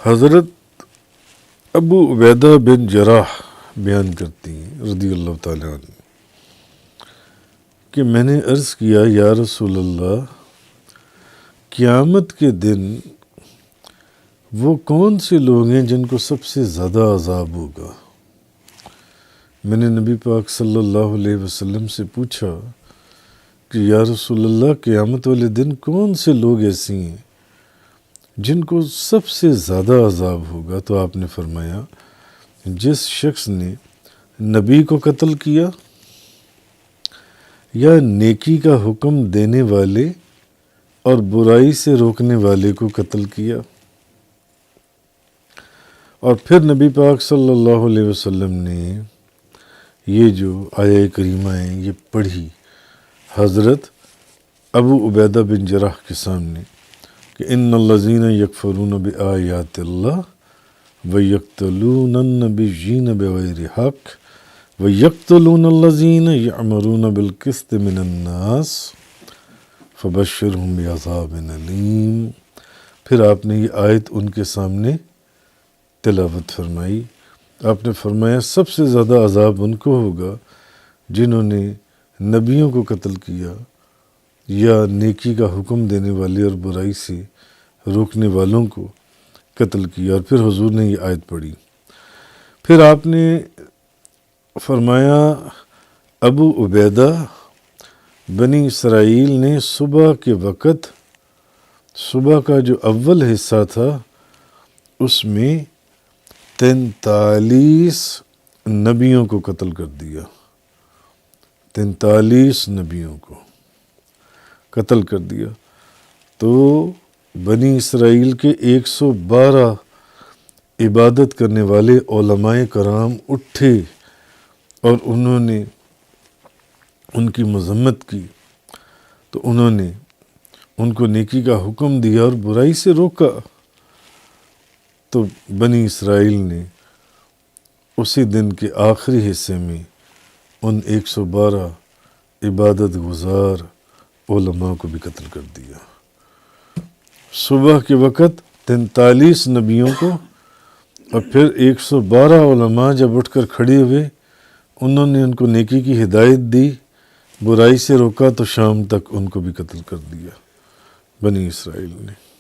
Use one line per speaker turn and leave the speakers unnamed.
حضرت ابو عبیدہ بن جراح بیان کرتی ہیں رضی اللہ تعالیٰ عنہ کہ میں نے عرض کیا یا رسول اللہ، قیامت کے دن وہ کون سے لوگ ہیں جن کو سب سے زیادہ عذاب ہوگا؟ میں نے نبی پاک صلی اللہ علیہ وسلم سے پوچھا کہ یا رسول اللہ، قیامت والے دن کون سے لوگ ایسی ہیں جن کو سب سے زیادہ عذاب ہوگا؟ تو آپ نے فرمایا، جس شخص نے نبی کو قتل کیا یا نیکی کا حکم دینے والے اور برائی سے روکنے والے کو قتل کیا۔ اور پھر نبی پاک صلی اللہ علیہ وسلم نے یہ جو آیہ کریمہ ہیں یہ پڑھی حضرت ابو عبیدہ بن جراح کے سامنے کہ ان الذین یکفرون بآیات اللہ ویقتلون النبیین بغیر حق ویقتلون الذین یأمرون بالقسط من الناس فبشرہم بعذاب علیم۔ پھر آپ نے یہ آیت ان کے سامنے تلاوت فرمائی۔ آپ نے فرمایا سب سے زیادہ عذاب ان کو ہوگا جنہوں نے نبیوں کو قتل کیا یا نیکی کا حکم دینے والے اور برائی سے روکنے والوں کو قتل کیا۔ اور پھر حضور نے یہ آیت پڑھی۔ پھر آپ نے فرمایا ابو عبیدہ بنی اسرائیل نے صبح کے وقت، صبح کا جو اول حصہ تھا اس میں 43 نبیوں کو قتل کر دیا، 43 نبیوں کو قتل کر دیا۔ تو بنی اسرائیل کے 112 عبادت کرنے والے علماء کرام اٹھے اور انہوں نے ان کی مذمت کی، تو انہوں نے ان کو نیکی کا حکم دیا اور برائی سے روکا۔ تو بنی اسرائیل نے اسی دن کے آخری حصے میں ان 112 عبادت گزار علماء کو بھی قتل کر دیا۔ صبح کے وقت 43 نبیوں کو، اور پھر 112 علماء جب اٹھ کر کھڑے ہوئے، انہوں نے ان کو نیکی کی ہدایت دی، برائی سے روکا، تو شام تک ان کو بھی قتل کر دیا بنی اسرائیل نے۔